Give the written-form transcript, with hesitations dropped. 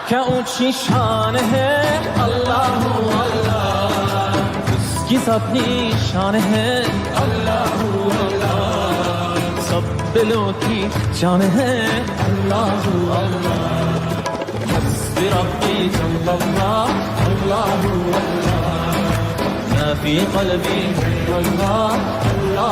क्या ऊंची शान है अल्लाह अल्लाह, उसकी अपनी शान है अल्लाह अल्लाह, सब दिलों की जान है अल्लाह अल्लाह। हस्बी रब्बी जल्लल्लाह अल्लाह अल्लाह, मा फी क़ल्बी अल्लाह अल्लाह